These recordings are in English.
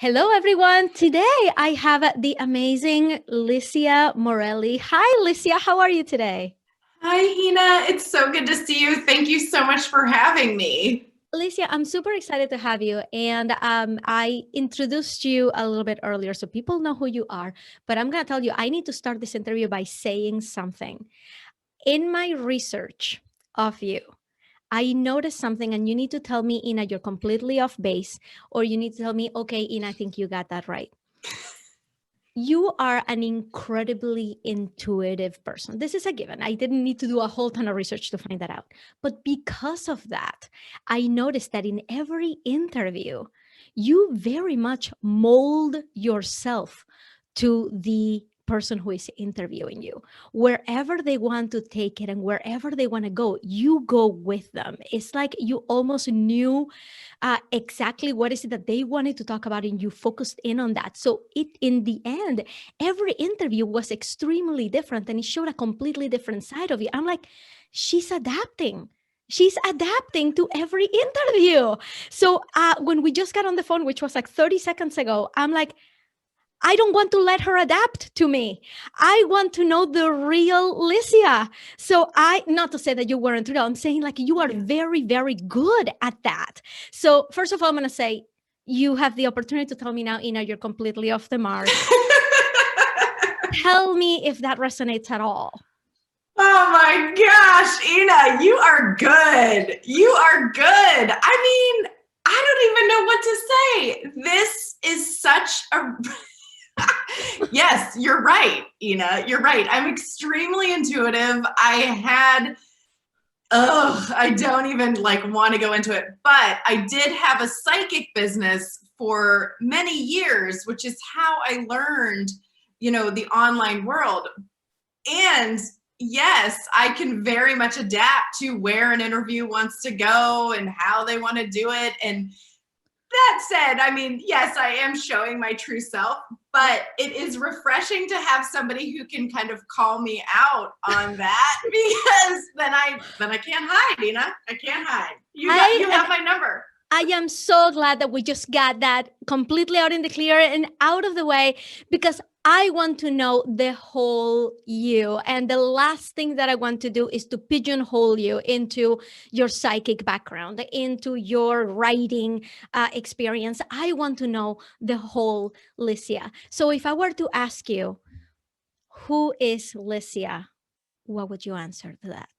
Hello, everyone. Today I have the amazing Licia Morelli. Hi, Licia. How are you today? Hi, Hina. It's so good to see you. Thank you so much for having me. Licia, I'm super excited to have you. And I introduced you a little bit earlier so people know who you are. But I'm going to tell you, I need to start this interview by saying something. In my research of you, I noticed something, and you need to tell me, Ina, you're completely off base, or you need to tell me, okay, Ina, I think you got that right. You are an incredibly intuitive person. This is a given. I didn't need to do a whole ton of research to find that out. But because of that, I noticed that in every interview, you very much mold yourself to the person who is interviewing you. Wherever they want to take it and wherever they want to go, you go with them. It's like you almost knew exactly what is it that they wanted to talk about, and you focused in on that. So it, in the end, every interview was extremely different, and it showed a completely different side of you. I'm like, she's adapting. She's adapting to every interview. So when we just got on the phone, which was like 30 seconds ago, I'm like, I don't want to let her adapt to me. I want to know the real Licia. So not to say that you weren't real, I'm saying like you are very, very good at that. So first of all, I'm going to say you have the opportunity to tell me now, Ina, you're completely off the mark. Tell me if that resonates at all. Oh my gosh, Ina, you are good. You are good. I mean, I don't even know what to say. This is such a yes, you're right, Ina. You're right. I'm extremely intuitive. I don't even want to go into it, but I did have a psychic business for many years, which is how I learned, the online world. And yes, I can very much adapt to where an interview wants to go and how they want to do it. And that said, I mean, yes, I am showing my true self, but it is refreshing to have somebody who can kind of call me out on that because then I can't hide, Nina. I can't hide. You have my number. I am so glad that we just got that completely out in the clear and out of the way, because I want to know the whole you. And the last thing that I want to do is to pigeonhole you into your psychic background, into your writing experience. I want to know the whole Licia. So if I were to ask you, who is Licia? What would you answer to that?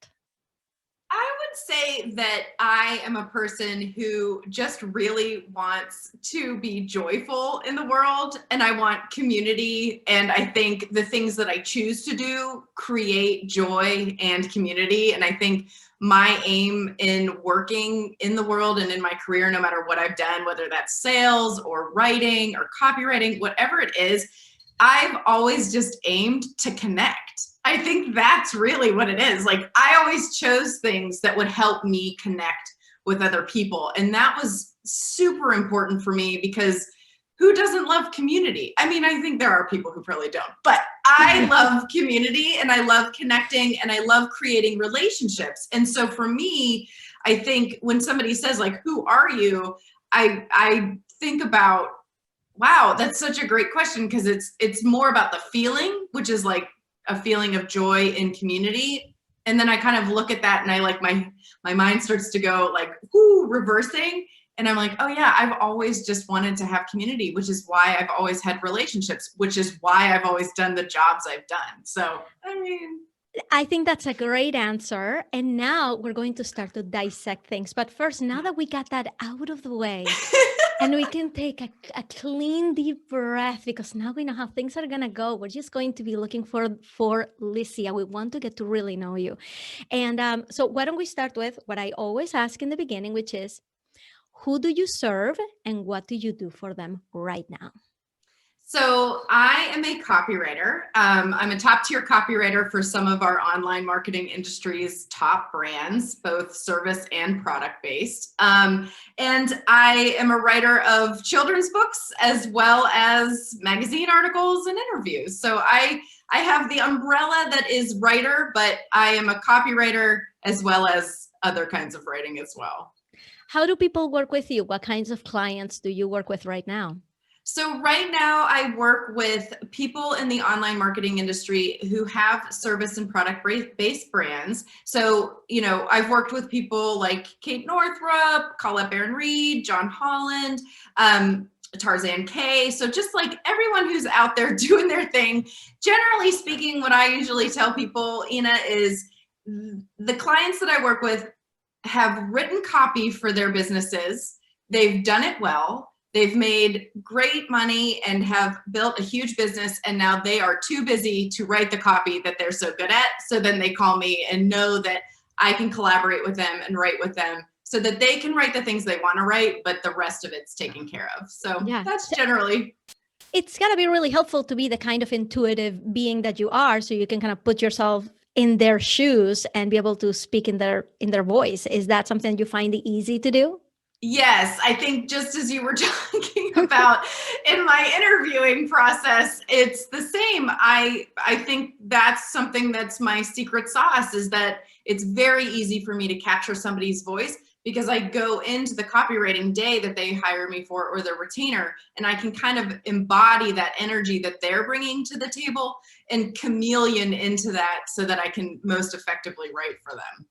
I would say that I am a person who just really wants to be joyful in the world, and I want community. And I think the things that I choose to do create joy and community. And I think my aim in working in the world and in my career, no matter what I've done, whether that's sales or writing or copywriting, whatever it is, I've always just aimed to connect. I think that's really what it is. Like, I always chose things that would help me connect with other people. And that was super important for me because who doesn't love community? I mean, I think there are people who probably don't, but I love community and I love connecting and I love creating relationships. And so for me, I think when somebody says like, who are you? I think about, wow, that's such a great question, because it's more about the feeling, which is like a feeling of joy in community. And then I kind of look at that and I like my mind starts to go like, whoo, reversing. And I'm like, oh yeah, I've always just wanted to have community, which is why I've always had relationships, which is why I've always done the jobs I've done. So, I mean, I think that's a great answer. And now we're going to start to dissect things. But first, now that we got that out of the way, and we can take a clean, deep breath, because now we know how things are going to go. We're just going to be looking for Licia. We want to get to really know you. And so why don't we start with what I always ask in the beginning, which is, who do you serve and what do you do for them right now? so I am a copywriter. I'm a top tier copywriter for some of our online marketing industry's top brands, both service and product based. And I am a writer of children's books as well as magazine articles and interviews. So I have the umbrella that is writer, but I am a copywriter as well as other kinds of writing as well. How do people work with you? What kinds of clients do you work with right now? So right now I work with people in the online marketing industry who have service and product based brands. So, I've worked with people like Kate Northrup, Colette Baron Reed, John Holland, Tarzan K. So just like everyone who's out there doing their thing. Generally speaking, what I usually tell people, Ina, is the clients that I work with have written copy for their businesses. They've done it well. They've made great money and have built a huge business. And now they are too busy to write the copy that they're so good at. So then they call me and know that I can collaborate with them and write with them so that they can write the things they want to write, but the rest of it's taken care of. So Yeah. that's generally. It's got to be really helpful to be the kind of intuitive being that you are, so you can kind of put yourself in their shoes and be able to speak in their voice. Is that something you find it easy to do? Yes, I think just as you were talking about in my interviewing process, it's the same. I think that's something that's my secret sauce, is that it's very easy for me to capture somebody's voice because I go into the copywriting day that they hire me for, or their retainer, and I can kind of embody that energy that they're bringing to the table and chameleon into that so that I can most effectively write for them.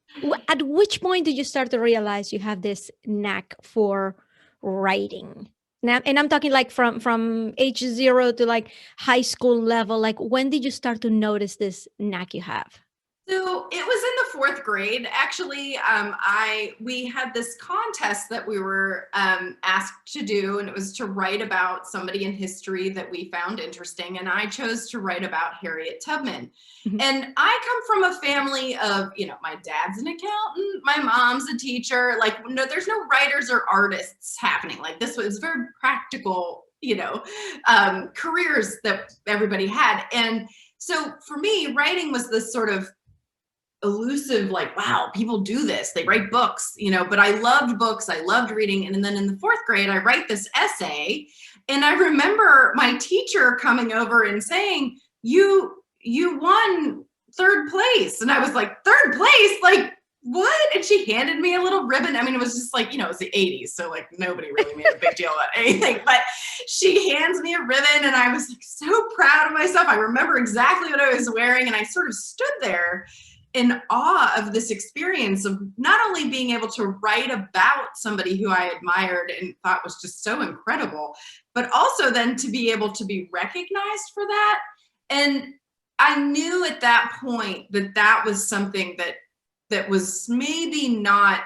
At which point did you start to realize you have this knack for writing? Now, and I'm talking like from age 0 to like high school level. Like, when did you start to notice this knack you have? So it was in the 4th grade. Actually, we had this contest that we were asked to do, and it was to write about somebody in history that we found interesting. And I chose to write about Harriet Tubman. Mhm. And I come from a family of, my dad's an accountant, my mom's a teacher. Like, no, there's no writers or artists happening. Like, this was very practical, careers that everybody had. And so for me, writing was this sort of elusive, like, wow, people do this, they write books, but I loved books, I loved reading. And then in the 4th grade, I write this essay, and I remember my teacher coming over and saying, you won 3rd place. And I was like, 3rd place? Like, what? And she handed me a little ribbon. I mean, it was just like, it was the 80s, so like nobody really made a big deal about anything, but she hands me a ribbon, and I was like so proud of myself. I remember exactly what I was wearing, and I sort of stood there in awe of this experience of not only being able to write about somebody who I admired and thought was just so incredible, but also then to be able to be recognized for that. And I knew at that point that that was something that was maybe not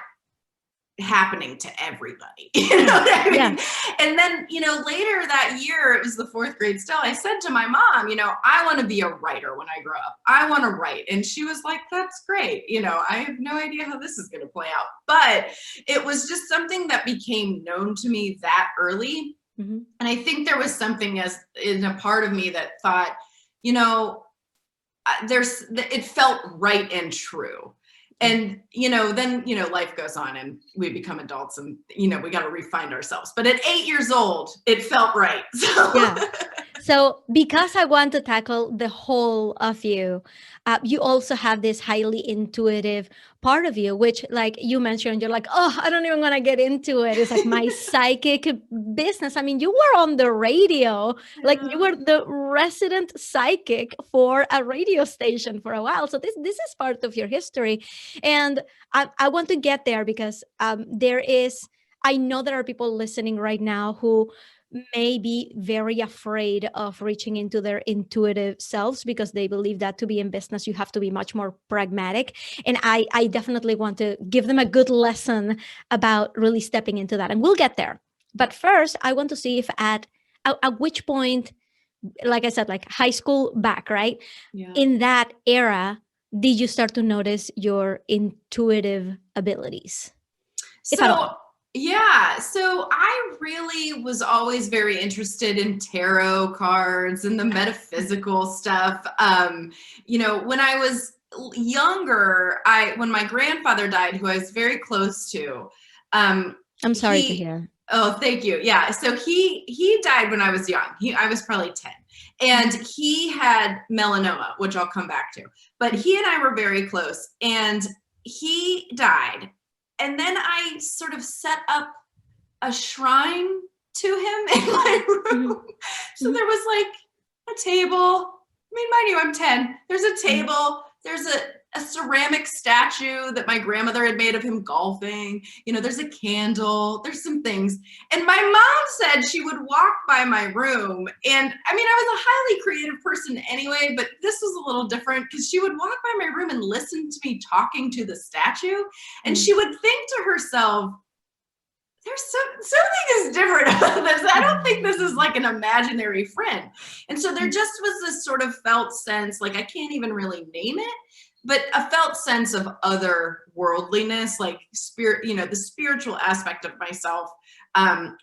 happening to everybody. You know what I mean? Yeah. And then, later that year, it was the 4th grade still, I said to my mom, I want to be a writer when I grow up. I want to write. And she was like, that's great. I have no idea how this is going to play out. But it was just something that became known to me that early. Mm-hmm. And I think there was something as in a part of me that thought, it felt right and true. And, then, life goes on and we become adults and, we got to refine ourselves. But at 8 years old, it felt right. So. Yeah. So because I want to tackle the whole of you, you also have this highly intuitive part of you, which, like you mentioned, you're like, oh, I don't even want to get into it. It's like my psychic business. I mean, you were on the radio, like you were the resident psychic for a radio station for a while. So this is part of your history. And I want to get there because I know there are people listening right now who may be very afraid of reaching into their intuitive selves because they believe that to be in business, you have to be much more pragmatic. And I definitely want to give them a good lesson about really stepping into that. And we'll get there. But first, I want to see if at which point, like I said, like high school back, right? Yeah. In that era, did you start to notice your intuitive abilities? If at all. Yeah, so I really was always very interested in tarot cards and the metaphysical stuff. When I was younger, when my grandfather died, who I was very close to, I'm sorry to hear. Oh, thank you. Yeah, so he died when I was young. I was probably 10, and he had melanoma, which I'll come back to. But he and I were very close, and he died. And then I sort of set up a shrine to him in my room. So there was like a table. I mean, mind you, I'm 10. There's a table. There's a ceramic statue that my grandmother had made of him golfing. There's a candle. There's some things. And my mom said she would walk by my room. And I mean, I was a highly creative person anyway, but this was a little different because she would walk by my room and listen to me talking to the statue. And she would think to herself, there's something is different about this. I don't think this is like an imaginary friend. And so there just was this sort of felt sense, like I can't even really name it, but a felt sense of otherworldliness, like spirit, the spiritual aspect of myself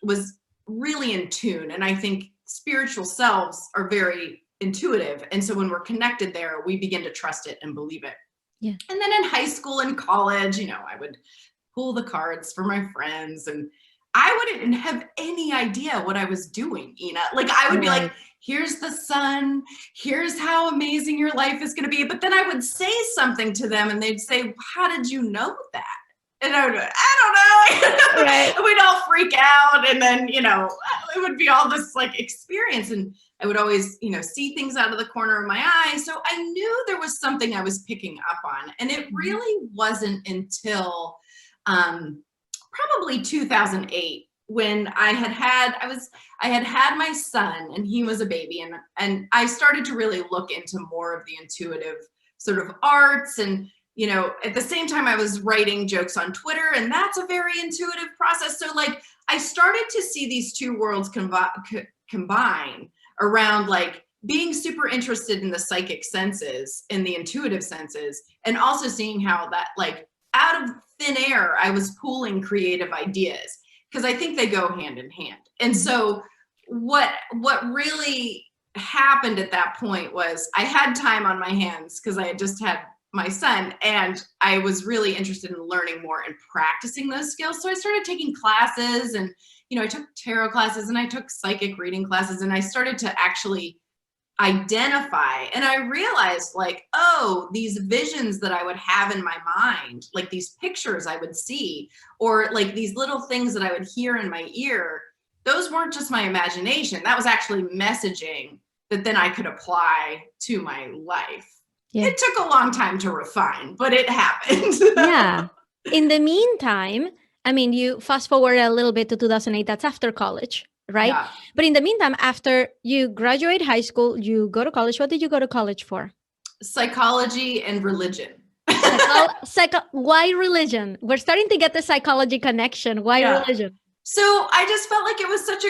was really in tune. And I think spiritual selves are very intuitive. And so when we're connected there, we begin to trust it and believe it. Yeah. And then in high school and college, I would pull the cards for my friends and I wouldn't have any idea what I was doing, Ina. Like I would be like, here's the sun, here's how amazing your life is going to be. But then I would say something to them and they'd say, how did you know that? And I would go, I don't know. Right. And we'd all freak out. And then, it would be all this like experience. And I would always, see things out of the corner of my eye. So I knew there was something I was picking up on. And it really wasn't until probably 2008 when I had had my son and he was a baby and I started to really look into more of the intuitive sort of arts and at the same time I was writing jokes on Twitter and that's a very intuitive process. So like I started to see these two worlds combine around like being super interested in the psychic senses and the intuitive senses and also seeing how that like out of thin air, I was pooling creative ideas because I think they go hand in hand. And so what really happened at that point was I had time on my hands because I had just had my son and I was really interested in learning more and practicing those skills. So I started taking classes and, I took tarot classes and I took psychic reading classes and I started to actually identify and I realized like, oh, these visions that I would have in my mind, like these pictures I would see, or like these little things that I would hear in my ear, those weren't just my imagination. That was actually messaging that then I could apply to my life. Yeah. It took a long time to refine, but it happened. Yeah. In the meantime, I mean, you fast forward a little bit to 2008, that's after college. Right? Yeah. But in the meantime, after you graduate high school, you go to college. What did you go to college for? Psychology and religion. Why religion? We're starting to get the psychology connection. Why religion? So I just felt like it was such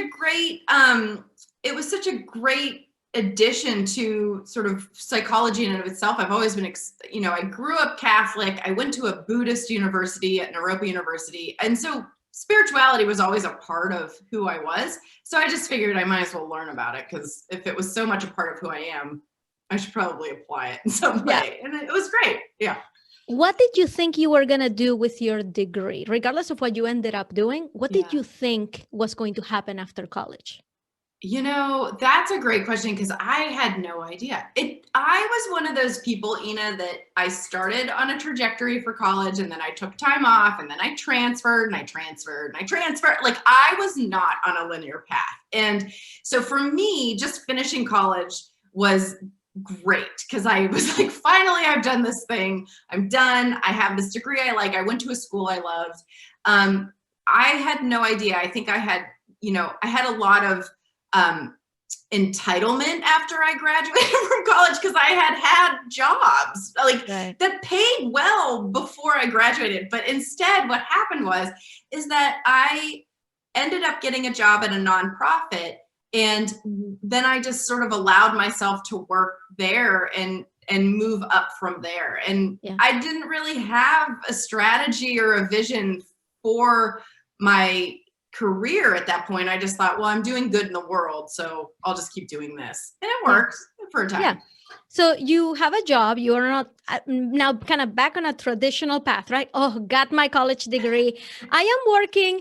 a great addition to sort of psychology in and of itself. I've always been, I grew up Catholic. I went to a Buddhist university at Naropa University. And so spirituality was always a part of who I was. So I just figured I might as well learn about it because if it was so much a part of who I am, I should probably apply it in some way. And it was great. Yeah. What did you think you were going to do with your degree? Regardless of what you ended up doing, what did you think was going to happen after college? That's a great question because I had no idea. I was one of those people, Ina, that I started on a trajectory for college and then I took time off and then I transferred and I transferred and I transferred. Like I was not on a linear path. And so for me, just finishing college was great because I was like, finally, I've done this thing. I'm done. I have this degree I like. I went to a school I loved. I had no idea. I think I had a lot of entitlement after I graduated from college because I had jobs that paid well before I graduated. But instead what happened is that I ended up getting a job at a nonprofit and then I just sort of allowed myself to work there and move up from there. And I didn't really have a strategy or a vision for my career at that point. I just thought, well, I'm doing good in the world, so I'll just keep doing this. And it worked for a time. Yeah. So you have a job, you are not now kind of back on a traditional path, right? Oh, got my college degree. I am working.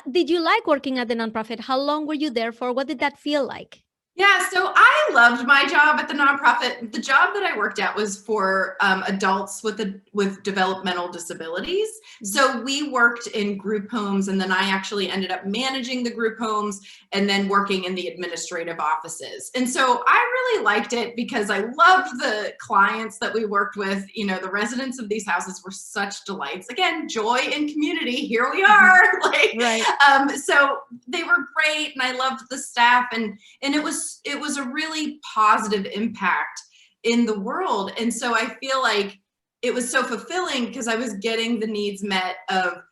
Did you like working at the nonprofit? How long were you there for? What did that feel like? Yeah, so I loved my job at the nonprofit. The job that I worked at was for adults with developmental disabilities. Mhm. So we worked in group homes, and then I actually ended up managing the group homes and then working in the administrative offices. And so I really liked it because I loved the clients that we worked with. You know, the residents of these houses were such delights. Again, joy and community. Here we Mhm. are. Like, Right. so they were great, and I loved the staff, and it was a really positive impact in the world. And so I feel like it was so fulfilling because I was getting the needs met of,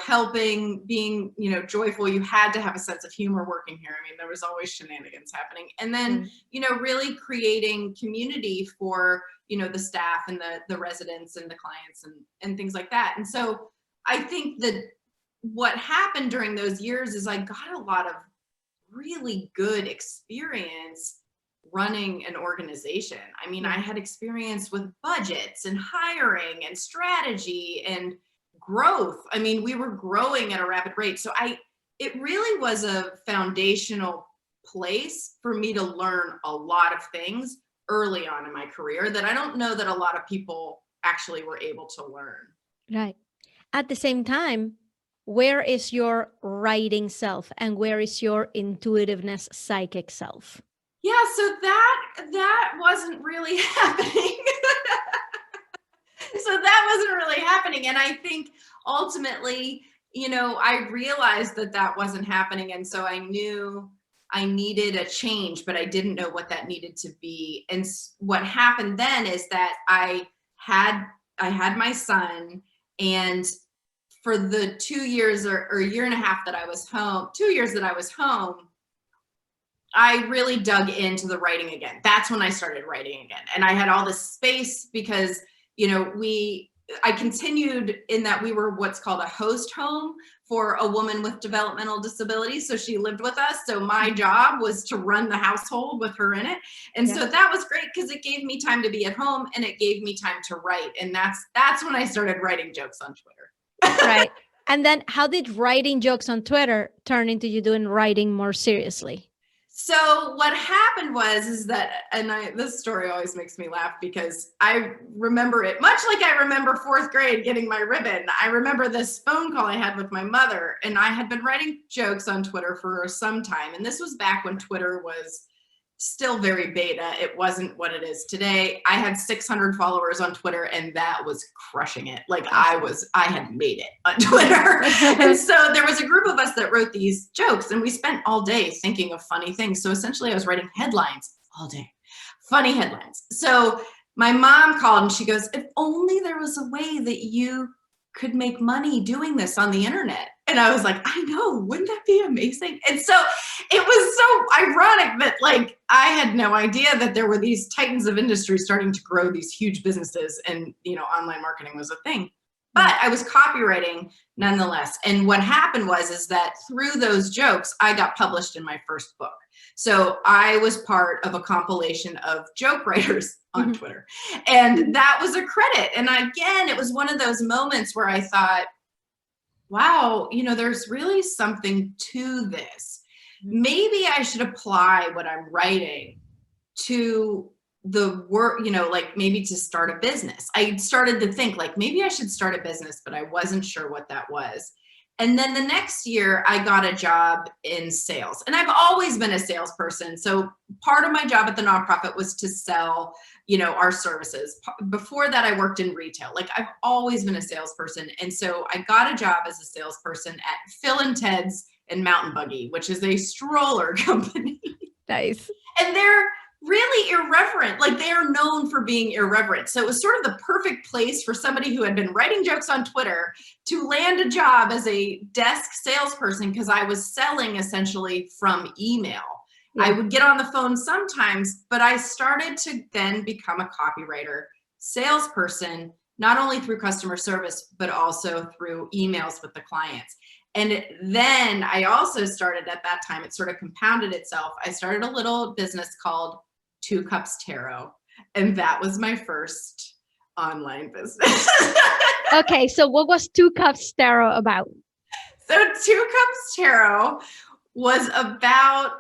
helping, being, joyful. You had to have a sense of humor working here. I mean, there was always shenanigans happening. And then, Right. really creating community for, the staff and the residents and the clients and things like that. And so I think that what happened during those years is I got a lot of really good experience running an organization. I mean, I Yeah. had experience with budgets and hiring and strategy and growth. I mean, we were growing at a rapid rate. So it really was a foundational place for me to learn a lot of things early on in my career that I don't know that a lot of people actually were able to learn. Right. At the same time, where is your writing self and where is your intuitiveness psychic self? Yeah, so that wasn't really happening. So that wasn't really happening. And I think ultimately, I realized that that wasn't happening. And so I knew I needed a change, but I didn't know what that needed to be. And what happened then is that had I had my son, and for the 2 years or a year and a half that I was home, 2 years that I was home, I really dug into the writing again. That's when I started writing again. And I had all this space because, I continued in that we were what's called a host home for a woman with developmental disabilities. So she lived with us. So my Mhm. job was to run the household with her in it. And Yeah. so that was great because it gave me time to be at home and it gave me time to write. And that's when I started writing jokes on Twitter. Right. And then how did writing jokes on Twitter turn into you doing writing more seriously? So what happened was is that, and this story always makes me laugh because I remember it much like I remember fourth grade getting my ribbon. I remember this phone call I had with my mother, and I had been writing jokes on Twitter for some time. And this was back when Twitter was still very beta. It wasn't what it is today. I had 600 followers on Twitter, and that was crushing it. Like Awesome. I had made it on Twitter. And so there was a group of us that wrote these jokes, and we spent all day thinking of funny things. So essentially I was writing headlines all day, funny headlines. So my mom called and she goes, if only there was a way that you could make money doing this on the internet. And I was like, I know, wouldn't that be amazing? And so it was so ironic that like I had no idea that there were these titans of industry starting to grow these huge businesses, and online marketing was a thing. But Right. I was copywriting nonetheless. And what happened was is that through those jokes, I got published in my first book. So I was part of a compilation of joke writers on Mhm. Twitter. And that was a credit. And again, it was one of those moments where I thought, wow, there's really something to this. Mhm. Maybe I should apply what I'm writing to the work, like maybe to start a business. I started to think like maybe I should start a business, but I wasn't sure what that was. And then the next year, I got a job in sales. And I've always been a salesperson. So part of my job at the nonprofit was to sell, our services. Before that, I worked in retail. Like I've always been a salesperson. And so I got a job as a salesperson at Phil and Ted's and Mountain Buggy, which is a stroller company. Nice. And they're really irreverent. Like they are known for being irreverent. So it was sort of the perfect place for somebody who had been writing jokes on Twitter to land a job as a desk salesperson because I was selling essentially from email. I Yeah. would get on the phone sometimes, but I started to then become a copywriter, salesperson, not only through customer service, but also through emails with the clients. And then I also started at that time, it sort of compounded itself. I started a little business called Two Cups Tarot, and that was my first online business. Okay, so what was Two Cups Tarot about? So Two Cups Tarot was about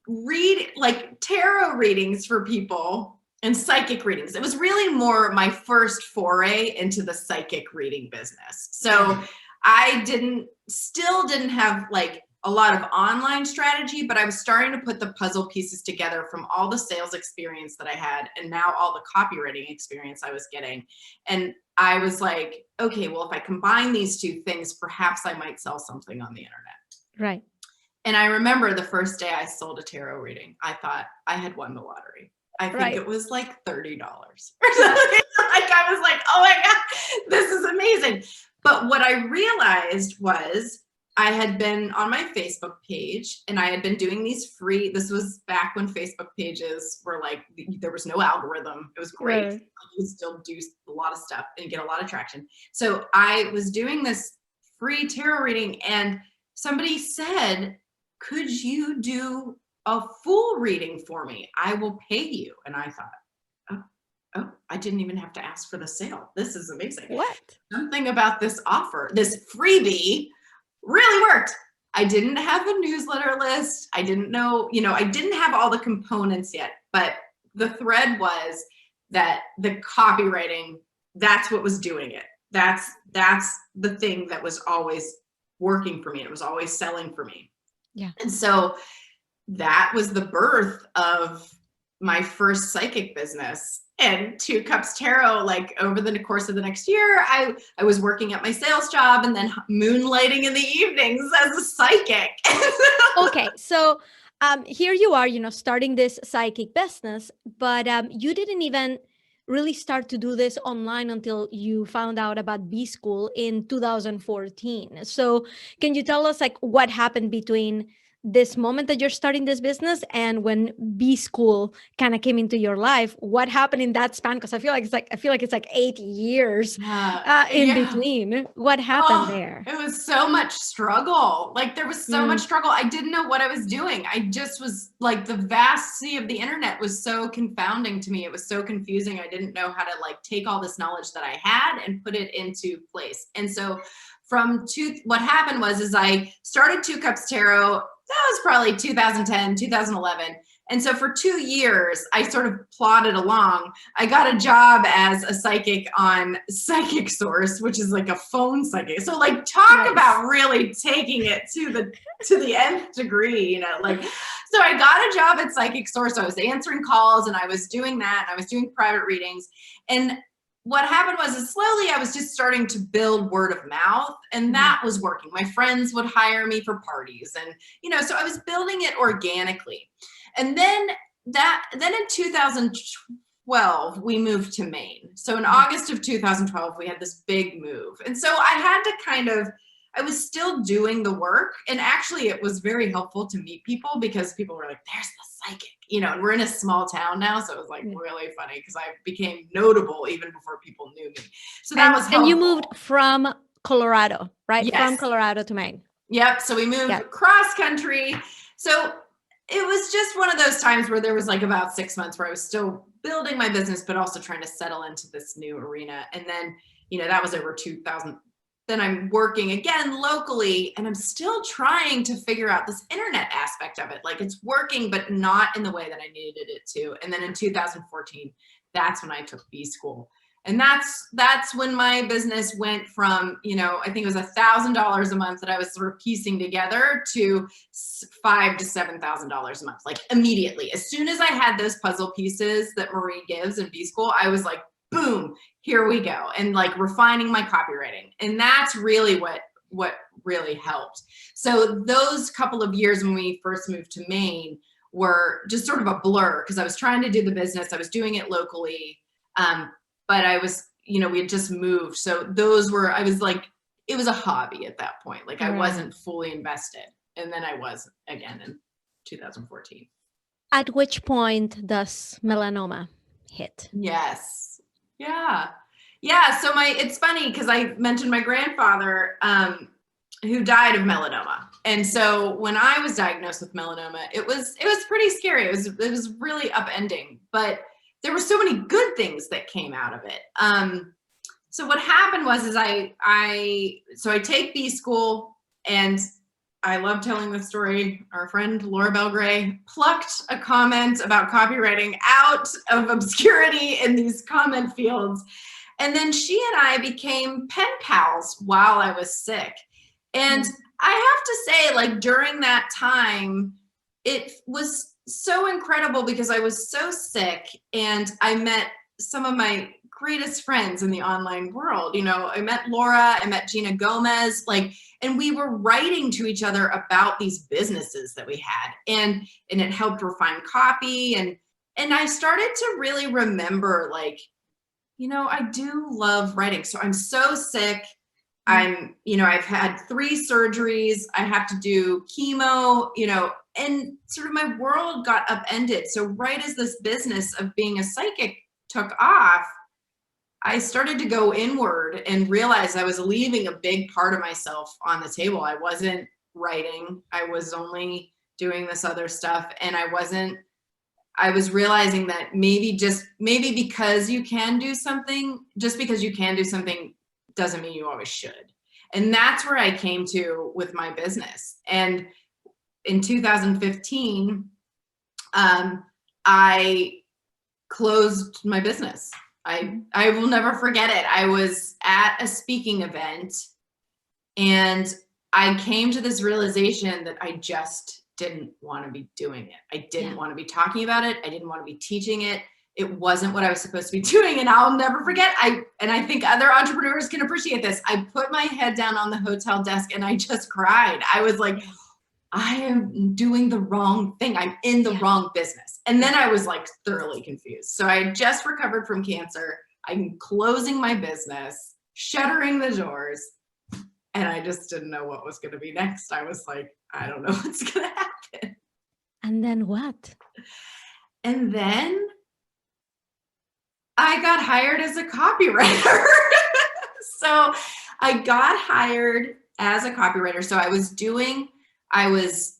read like tarot readings for people and psychic readings. It was really more my first foray into the psychic reading business. So I still didn't have like a lot of online strategy, but I was starting to put the puzzle pieces together from all the sales experience that I had and now all the copywriting experience I was getting. And I was like, okay, well, if I combine these two things, perhaps I might sell something on the internet. Right. And I remember the first day I sold a tarot reading, I thought I had won the lottery. I think it was like $30 or something. Like I was like, oh my God, this is amazing. But what I realized was I had been on my Facebook page and I had been doing these free, this was back when Facebook pages were like, there was no algorithm. It was great. Right. You could still do a lot of stuff and get a lot of traction. So I was doing this free tarot reading and somebody said, could you do a full reading for me? I will pay you. And I thought, oh, I didn't even have to ask for the sale. This is amazing. What? Something about this offer, this freebie really worked. I didn't have a newsletter list. I didn't know, I didn't have all the components yet, but the thread was that the copywriting, that's what was doing it. That's the thing that was always working for me. It was always selling for me. Yeah. And so that was the birth of my first psychic business. And Two Cups Tarot, like over the course of the next year, I was working at my sales job and then moonlighting in the evenings as a psychic. Okay, so here you are, starting this psychic business, but you didn't even really start to do this online until you found out about B School in 2014. So can you tell us like what happened between this moment that you're starting this business and when B School kind of came into your life? What happened in that span? Because I feel like it's like 8 years in between. What happened there? It was so much struggle. Like there was so much struggle. I didn't know what I was doing. I just was like, the vast sea of the internet was so confounding to me. It was so confusing. I didn't know how to like take all this knowledge that I had and put it into place. And so what happened was I started Two Cups Tarot. That was probably 2010, 2011. And so for 2 years, I sort of plodded along. I got a job as a psychic on Psychic Source, which is like a phone psychic. So like talk about really taking it to the nth degree, like, so I got a job at Psychic Source. I was answering calls and I was doing that. And I was doing private readings. And what happened was slowly I was just starting to build word of mouth, and that was working. My friends would hire me for parties and, so I was building it organically. And then in 2012, we moved to Maine. So in August of 2012, we had this big move. And so I had to I was still doing the work. And actually it was very helpful to meet people because people were like, there's the psychic, and we're in a small town now. So it was like really funny because I became notable even before people knew me. So that was helpful. And you moved from Colorado, right? Yes. From Colorado to Maine. Yep. So we moved cross country. So it was just one of those times where there was like about 6 months where I was still building my business, but also trying to settle into this new arena. And then, that was over 2000. Then I'm working again locally and I'm still trying to figure out this internet aspect of it. Like it's working, but not in the way that I needed it to. And then in 2014, that's when I took B School. And that's when my business went from, I think it was $1,000 a month that I was sort of piecing together to $5,000 to $7,000 a month, like immediately. As soon as I had those puzzle pieces that Marie gives in B School, I was like, boom, here we go. And like refining my copywriting. And that's really what really helped. So those couple of years when we first moved to Maine were just sort of a blur because I was trying to do the business. I was doing it locally. But I was, we had just moved. So I was like, it was a hobby at that point. Like I wasn't fully invested. And then I was again in 2014. At which point does melanoma hit? Yes. Yeah. Yeah. So it's funny because I mentioned my grandfather who died of melanoma. And so when I was diagnosed with melanoma, it was pretty scary. It was really upending, but there were so many good things that came out of it. So what happened was I take B School and I love telling this story. Our friend Laura Belgray plucked a comment about copywriting out of obscurity in these comment fields. And then she and I became pen pals while I was sick. And I have to say, like, during that time, it was so incredible because I was so sick and I met some of my greatest friends in the online world. You know, I met Laura, I met Gina Gomez, like, and we were writing to each other about these businesses that we had, and it helped refine copy. And I started to really remember, like, you know, I do love writing. So I'm so sick. I'm, you know, I've had 3 surgeries. I have to do chemo, you know, and sort of my world got upended. So right as this business of being a psychic took off, I started to go inward and realize I was leaving a big part of myself on the table. I wasn't writing. I was only doing this other stuff. And I was realizing that maybe because you can do something, just because you can do something doesn't mean you always should. And that's where I came to with my business. And in 2015, I closed my business. I will never forget it. I was at a speaking event and I came to this realization that I just didn't want to be doing it. I didn't want to be talking about it. I didn't want to be teaching it. It wasn't what I was supposed to be doing. And I'll never forget. I think other entrepreneurs can appreciate this. I put my head down on the hotel desk and I just cried. I was like, I am doing the wrong thing. I'm in the wrong business. And then I was like thoroughly confused. So I just recovered from cancer. I'm closing my business, shuttering the doors, and I just didn't know what was going to be next. I was like, I don't know what's going to happen. And then what? And then I got hired as a copywriter. So I got hired as a copywriter. So I was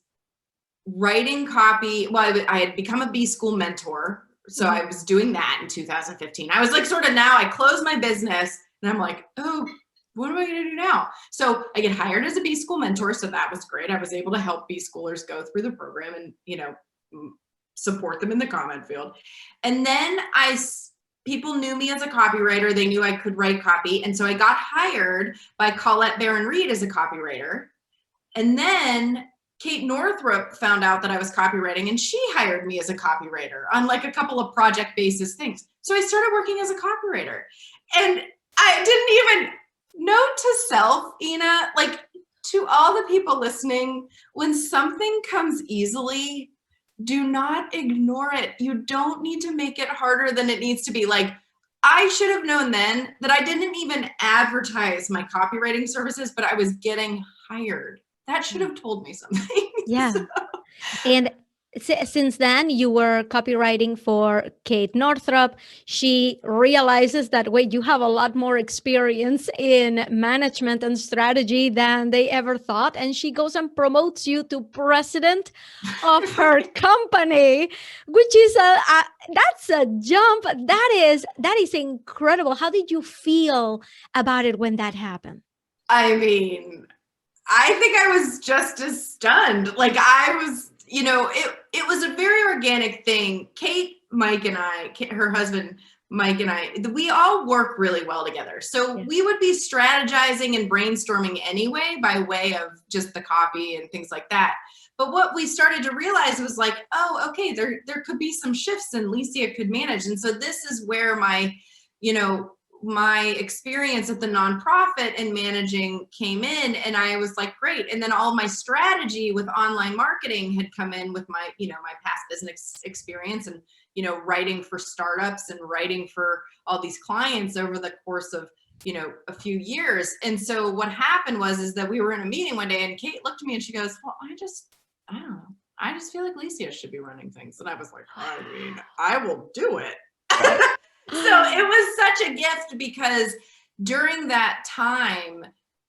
writing copy. Well, I had become a B school mentor. So I was doing that in 2015. I was like, sort of, now I closed my business and I'm like, oh, what am I going to do now? So I get hired as a B school mentor. So that was great. I was able to help B schoolers go through the program and, you know, support them in the comment field. And then people knew me as a copywriter. They knew I could write copy. And so I got hired by Colette Baron Reed as a copywriter. And then Kate Northrup found out that I was copywriting and she hired me as a copywriter on like a couple of project basis things. So I started working as a copywriter. And I didn't even note to self, Ina, like, to all the people listening, when something comes easily, do not ignore it. You don't need to make it harder than it needs to be. Like, I should have known then that I didn't even advertise my copywriting services, but I was getting hired. That should have told me something. Yeah. So. And since then, you were copywriting for Kate Northrup. She realizes that, wait, you have a lot more experience in management and strategy than they ever thought. And she goes and promotes you to president of her company, which is that's a jump. That is incredible. How did you feel about it when that happened? I mean, I think I was just as stunned. Like, I was, you know, it was a very organic thing. Kate, Mike, and I, her husband, Mike, and I, we all work really well together. So we would be strategizing and brainstorming anyway, by way of just the copy and things like that. But what we started to realize was like, oh, okay, there could be some shifts and Licia could manage. And so this is where my, you know, my experience at the nonprofit and managing came in, and I was like, great. And then all my strategy with online marketing had come in with my, you know, my past business experience and, you know, writing for startups and writing for all these clients over the course of, you know, a few years. And so what happened is that we were in a meeting one day and Kate looked at me and she goes, well, I don't know. I just feel like Licia should be running things. And I was like, I mean, I will do it. So it was such a gift because during that time,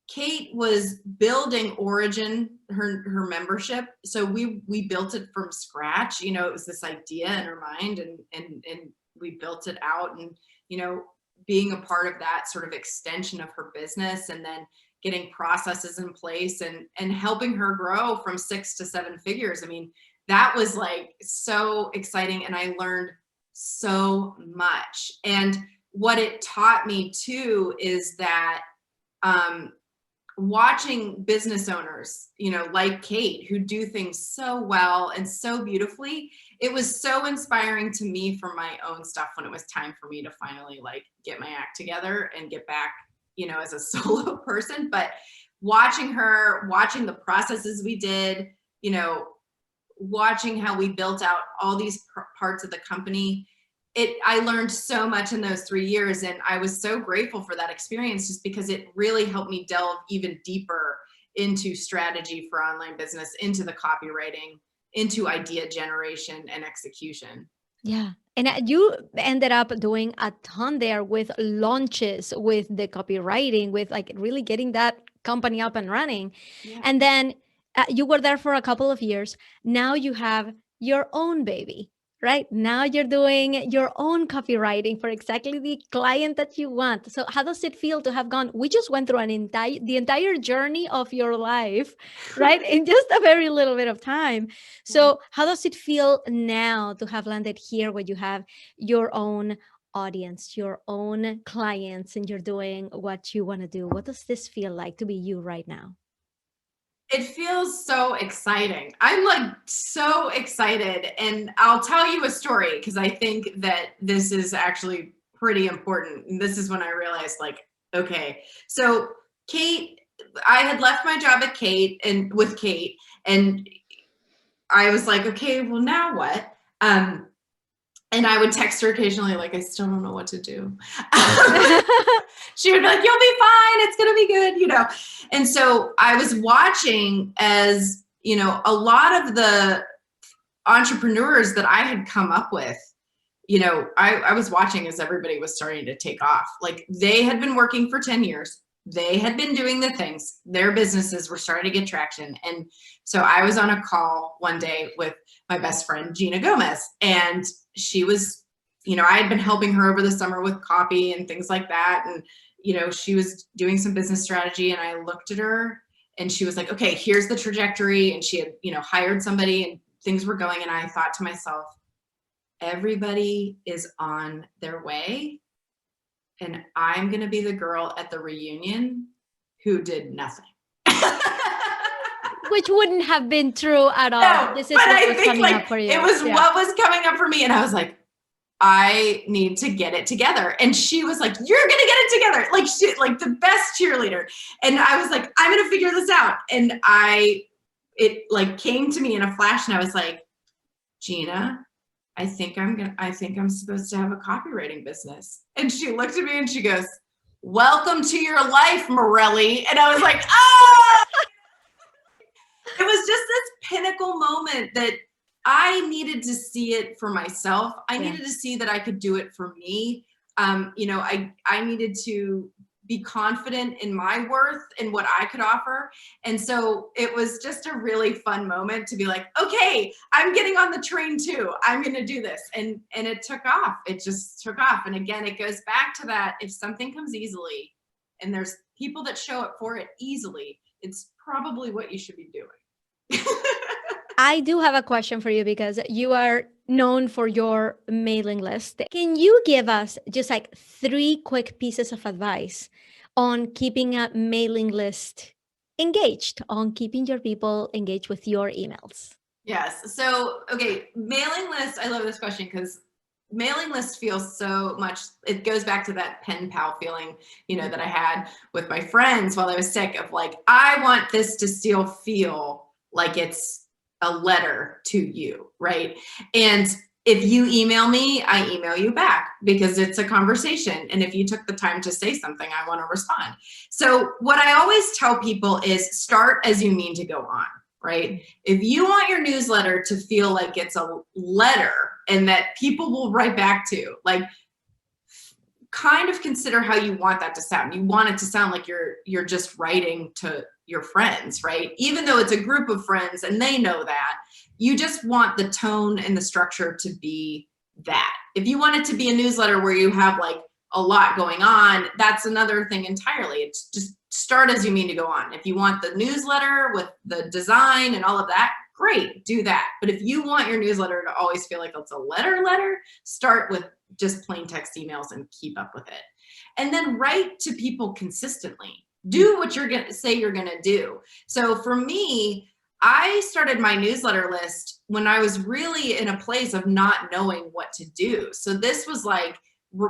Kate was building Origin, her membership. So we built it from scratch. You know, it was this idea in her mind and we built it out and, you know, being a part of that sort of extension of her business and then getting processes in place and helping her grow from 6 to 7 figures. I mean, that was like so exciting. And I learned so much. And what it taught me too is that watching business owners, you know, like Kate, who do things so well and so beautifully, it was so inspiring to me for my own stuff when it was time for me to finally like get my act together and get back, you know, as a solo person. But watching her, watching the processes we did, you know, watching how we built out all these parts of the company, I learned so much in those 3 years, and I was so grateful for that experience just because it really helped me delve even deeper into strategy for online business, into the copywriting, into idea generation and execution. Yeah. And you ended up doing a ton there with launches, with the copywriting, with like really getting that company up and running. Yeah. And then you were there for a couple of years. Now you have your own baby, right? Now you're doing your own copywriting for exactly the client that you want. So how does it feel to have gone? We just went through the entire journey of your life, right? In just a very little bit of time. So how does it feel now to have landed here where you have your own audience, your own clients, and you're doing what you want to do? What does this feel like to be you right now? It feels so exciting. I'm like so excited. And I'll tell you a story because I think that this is actually pretty important. And this is when I realized, like, okay, so Kate, I had left my job at Kate and with Kate, and I was like, okay, well, now what? And I would text her occasionally, like, I still don't know what to do. She would be like, you'll be fine. It's going to be good, you know? And so I was watching as, you know, a lot of the entrepreneurs that I had come up with, you know, I was watching as everybody was starting to take off. Like they had been working for 10 years. They had been doing the things. Their businesses were starting to get traction. And so I was on a call one day with my best friend, Gina Gomez, and she was, you know, I had been helping her over the summer with copy and things like that. And, you know, she was doing some business strategy, and I looked at her and she was like, okay, here's the trajectory. And she had, you know, hired somebody and things were going. And I thought to myself, everybody is on their way, and I'm going to be the girl at the reunion who did nothing. Which wouldn't have been true at all. No, this is but what I was think coming like up for you. it was what was coming up for me. And I was like, I need to get it together. And she was like, you're going to get it together. Like she, like the best cheerleader. And I was like, I'm going to figure this out. And it like came to me in a flash, and I was like, Gina, I think I'm supposed to have a copywriting business. And she looked at me and she goes, welcome to your life, Morelli. And I was like, oh, it was just this pinnacle moment that I needed to see it for myself. I needed to see that I could do it for me. You know, I needed to be confident in my worth and what I could offer. And so it was just a really fun moment to be like, okay, I'm getting on the train too. I'm going to do this. And it took off. It just took off. And again, it goes back to that. If something comes easily and there's people that show up for it easily, it's probably what you should be doing. I do have a question for you because you are known for your mailing list. Can you give us just like 3 quick pieces of advice on keeping a mailing list engaged, on keeping your people engaged with your emails? Yes. So, okay, mailing list. I love this question because mailing list feels so much, it goes back to that pen pal feeling, you know, that I had with my friends while I was sick of like, I want this to still feel like it's a letter to you, right? And if you email me, I email you back because it's a conversation. And if you took the time to say something, I want to respond. So what I always tell people is start as you mean to go on, right? If you want your newsletter to feel like it's a letter and that people will write back to, like, kind of consider how you want that to sound. You want it to sound like you're just writing to your friends, right? Even though it's a group of friends and they know that, you just want the tone and the structure to be that. If you want it to be a newsletter where you have like a lot going on, that's another thing entirely. It's just start as you mean to go on. If you want the newsletter with the design and all of that, great, do that. But if you want your newsletter to always feel like it's a letter, start with just plain text emails and keep up with it. And then write to people consistently. Do what you're going to say you're going to do. So for me, I started my newsletter list when I was really in a place of not knowing what to do. So this was like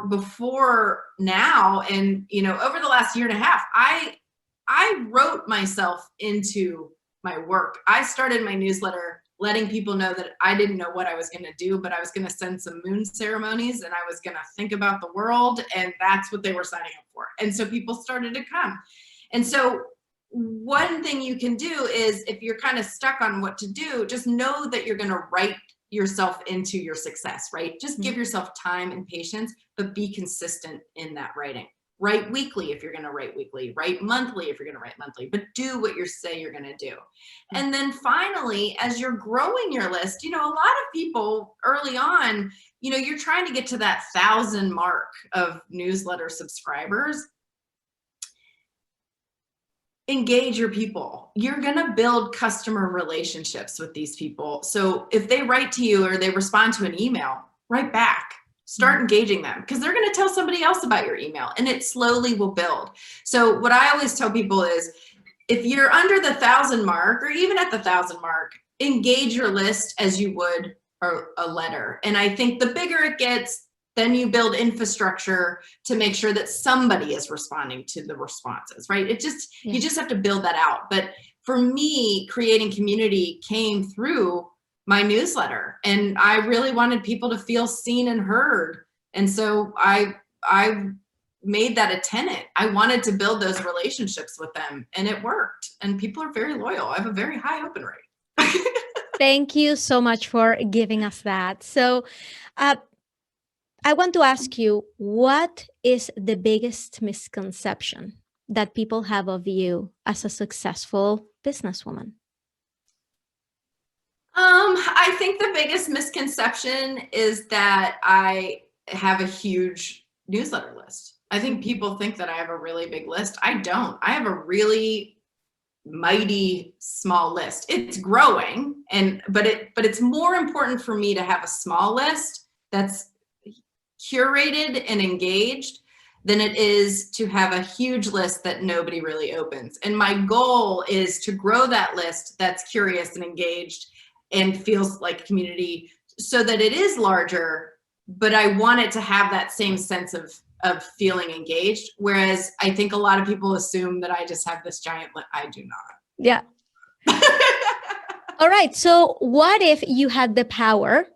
before now, and over the last year and a half, I wrote myself into my work. I started my newsletter letting people know that I didn't know what I was going to do, but I was going to send some moon ceremonies and I was going to think about the world, and that's what they were signing up for. And so people started to come. And so one thing you can do is, if you're kind of stuck on what to do, just know that you're going to write yourself into your success, right? Just give yourself time and patience, but be consistent in that writing. Write weekly if you're going to write weekly, write monthly if you're going to write monthly, but do what you say you're going to do. And then finally, as you're growing your list, a lot of people early on, you're trying to get to that 1,000 mark of newsletter subscribers. Engage your people. You're going to build customer relationships with these people. So if they write to you or they respond to an email, write back. Start engaging them, because they're going to tell somebody else about your email, and it slowly will build. So what I always tell people is, if you're under the 1,000 mark, or even at the 1,000 mark, engage your list as you would a letter. And I think the bigger it gets, then you build infrastructure to make sure that somebody is responding to the responses, right? You just have to build that out. But for me, creating community came through my newsletter, and I really wanted people to feel seen and heard. And so I made that a tenet. I wanted to build those relationships with them, and it worked. And people are very loyal. I have a very high open rate. Thank you so much for giving us that. So I want to ask you, what is the biggest misconception that people have of you as a successful businesswoman? I think the biggest misconception is that I have a huge newsletter list. I think people think that I have a really big list. I don't. I have a really mighty small list. It's growing, but it's more important for me to have a small list that's curated and engaged than it is to have a huge list that nobody really opens. And my goal is to grow that list that's curious and engaged and feels like community, so that it is larger, but I want it to have that same sense of feeling engaged. Whereas I think a lot of people assume that I just have this giant list. I do not. Yeah. All right. So what if you had the power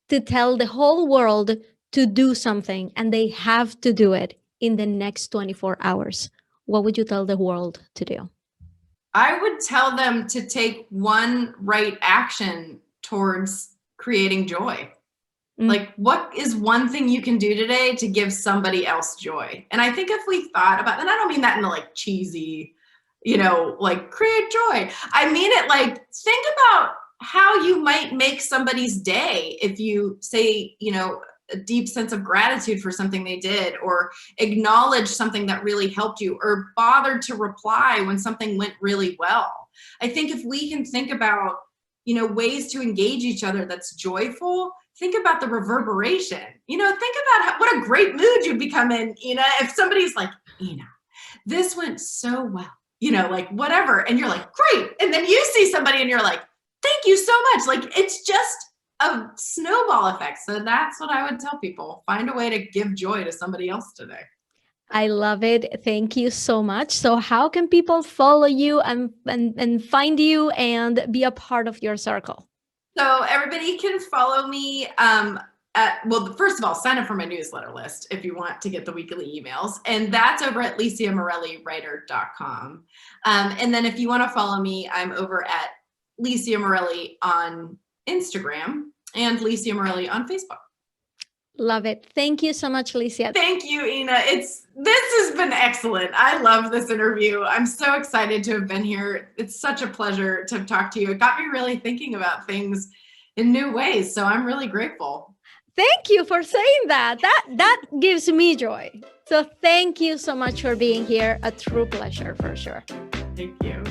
to tell the whole world to do something, and they have to do it in the next 24 hours? What would you tell the world to do? I would tell them to take one right action towards creating joy. Like, what is one thing you can do today to give somebody else joy? And I think if we thought about, and I don't mean that in a like cheesy, like create joy. I mean it like, think about how you might make somebody's day if you say, a deep sense of gratitude for something they did, or acknowledge something that really helped you, or bothered to reply when something went really well. I think if we can think about, ways to engage each other that's joyful, think about the reverberation. Think about what a great mood you'd become in, if somebody's like, this went so well, like whatever. And you're like, great. And then you see somebody and you're like, thank you so much. Like, it's just a snowball effect. So that's what I would tell people. Find a way to give joy to somebody else today. I love it. Thank you so much. So how can people follow you and find you and be a part of your circle? So everybody can follow me. First of all, sign up for my newsletter list if you want to get the weekly emails. And that's over at LiciaMorelliWriter.com. And then if you want to follow me, I'm over at Licia Morelli on Instagram and Licia Morelli on Facebook. Love it. Thank you so much, Licia. Thank you, Ina. This has been excellent. I love this interview. I'm so excited to have been here. It's such a pleasure to talk to you. It got me really thinking about things in new ways. So I'm really grateful. Thank you for saying that. That gives me joy. So thank you so much for being here. A true pleasure for sure. Thank you.